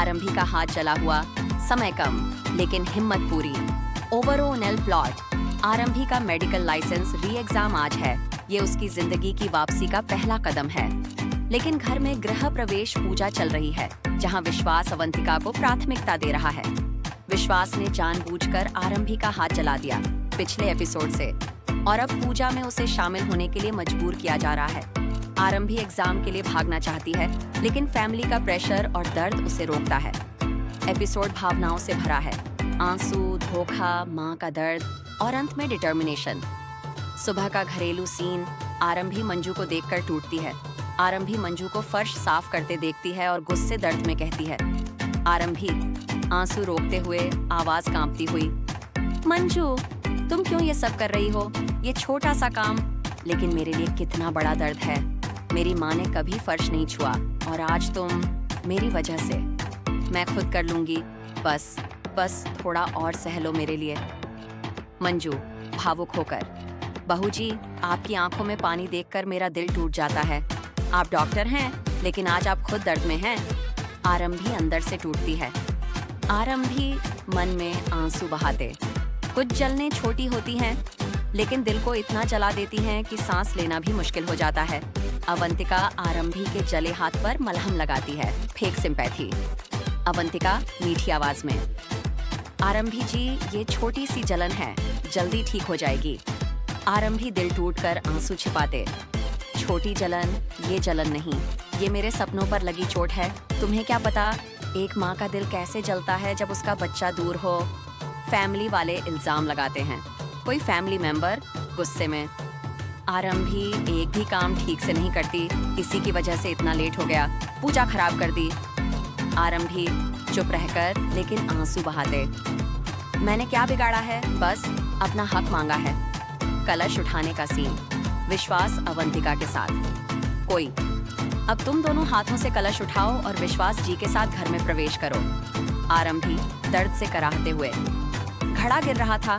आरंभी का हाथ जला हुआ, समय कम लेकिन हिम्मत पूरी। ओवरऑल प्लॉट, आरंभी का मेडिकल लाइसेंस री एग्जाम आज है। ये उसकी जिंदगी की वापसी का पहला कदम है। लेकिन घर में गृह प्रवेश पूजा चल रही है, जहां विश्वास अवंतिका को प्राथमिकता दे रहा है। विश्वास ने जानबूझकर आरंभी का हाथ जला दिया पिछले एपिसोड से, और अब पूजा में उसे शामिल होने के लिए मजबूर किया जा रहा है। आरंभी एग्जाम के लिए भागना चाहती है, लेकिन फैमिली का प्रेशर और दर्द उसे रोकता है। एपिसोड भावनाओं से भरा है, आंसू, धोखा, माँ का दर्द और अंत में डिटर्मिनेशन। सुबह का घरेलू सीन, आरंभी मंजू को देखकर टूटती है। आरंभी मंजू को फर्श साफ करते देखती है और गुस्से दर्द में कहती है। आरंभी आंसू रोकते हुए, आवाज कांपती हुई, मंजू तुम क्यों ये सब कर रही हो? ये छोटा सा काम, लेकिन मेरे लिए कितना बड़ा दर्द है। मेरी माँ ने कभी फर्श नहीं छुआ और आज तुम, मेरी वजह से। मैं खुद कर लूंगी, बस थोड़ा और सह लो मेरे लिए। मंजू भावुक होकर, बहू जी आपकी आंखों में पानी देखकर मेरा दिल टूट जाता है। आप डॉक्टर हैं, लेकिन आज आप खुद दर्द में हैं। आरंभी अंदर से टूटती है। आरंभी मन में आंसू बहाते। कुछ जलने छोटी होती हैं, लेकिन दिल को इतना जला देती हैं कि सांस लेना भी मुश्किल हो जाता है। अवंतिका आरंभी के जले हाथ पर मलहम लगाती है, फेक सिंपैथी। अवंतिका मीठी आवाज में, आरंभी जी ये छोटी सी जलन है, जल्दी ठीक हो जाएगी। आरंभी दिल टूटकर आंसू छिपाते। छोटी जलन, ये जलन नहीं, ये मेरे सपनों पर लगी चोट है। तुम्हें क्या पता एक माँ का दिल कैसे जलता है जब उसका बच्चा दूर हो। फैमिली वाले इल्जाम लगाते हैं। कोई फैमिली मेंबर गुस्से में, आरंभी एक भी काम ठीक से नहीं करती, इसी की वजह से इतना लेट हो गया, पूजा खराब कर दी। आरंभी चुप रहकर लेकिन आंसू बहाते। मैंने क्या बिगाड़ा है, बस अपना हक मांगा है। कलश उठाने का सीन, विश्वास अवंतिका के साथ। कोई, अब तुम दोनों हाथों से कलश उठाओ और विश्वास जी के साथ घर में प्रवेश करो। आरंभी दर्द से कराहते हुए, घड़ा गिर रहा था,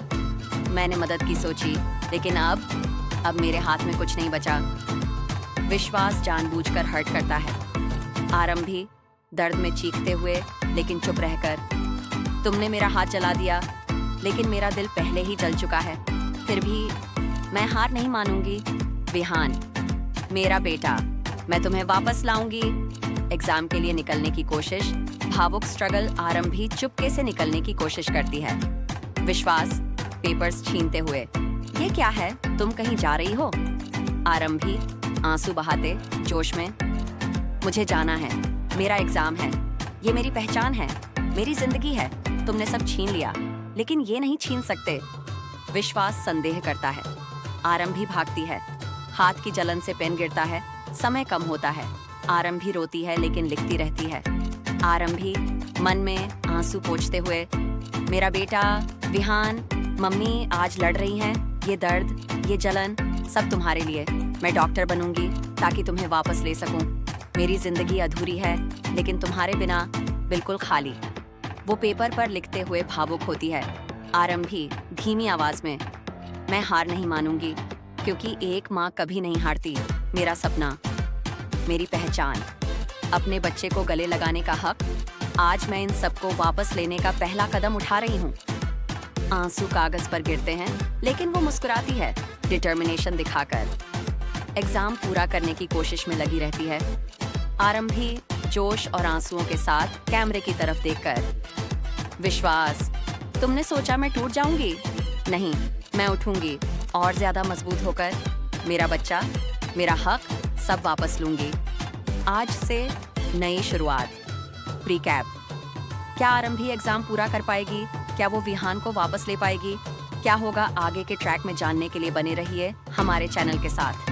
मैंने मदद की सोची, लेकिन अब मेरे हाथ में कुछ नहीं बचा। विश्वास जानबूझकर हर्ट करता है। आरंभी दर्द में चीखते हुए लेकिन चुप रहकर, तुमने मेरा हाथ जला दिया, लेकिन मेरा दिल पहले ही जल चुका है। फिर भी मैं हार नहीं मानूंगी। विहान मेरा बेटा, मैं तुम्हें वापस लाऊंगी। एग्जाम के लिए निकलने की कोशिश, भावुक स्ट्रगल। आरंभी चुपके से निकलने की कोशिश करती है। विश्वास पेपर्स छीनते हुए, ये क्या है, तुम कहीं जा रही हो? आरंभी आंसू बहाते जोश में, मुझे जाना है, मेरा एग्जाम है, ये मेरी पहचान है, मेरी जिंदगी है। तुमने सब छीन लिया, लेकिन ये नहीं छीन सकते। विश्वास संदेह करता है। आरंभी भागती है, हाथ की जलन से पेन गिरता है, समय कम होता है। आरंभी रोती है लेकिन लिखती रहती है। आरंभी मन में आंसू पोंछते हुए, मेरा बेटा, विहान, मम्मी आज लड़ रही हैं, ये दर्द, ये जलन सब तुम्हारे लिए। मैं डॉक्टर बनूंगी ताकि तुम्हें वापस ले सकूं। मेरी जिंदगी अधूरी है, लेकिन तुम्हारे बिना बिल्कुल खाली। वो पेपर पर लिखते हुए भावुक होती है। आरंभी धीमी आवाज में, मैं हार नहीं मानूंगी, क्योंकि एक माँ कभी नहीं हारती। मेरा सपना, मेरी पहचान, अपने बच्चे को गले लगाने का हक, आज मैं इन सबको वापस लेने का पहला कदम उठा रही हूँ। आंसू कागज पर गिरते हैं, लेकिन वो मुस्कुराती है, डिटर्मिनेशन दिखाकर। एग्जाम पूरा करने की कोशिश में लगी रहती है। आरंभी जोश और आंसुओं के साथ कैमरे की तरफ देखकर, विश्वास, तुमने सोचा मैं टूट जाऊंगी? नहीं, मैं उठूंगी और ज्यादा मजबूत होकर। मेरा बच्चा, मेरा हक, सब वापस लूंगी। आज से नई शुरुआत। प्रीकैप, क्या आरंभी एग्जाम पूरा कर पाएगी? क्या वो विहान को वापस ले पाएगी? क्या होगा आगे के ट्रैक में जानने के लिए बने रहिए हमारे चैनल के साथ।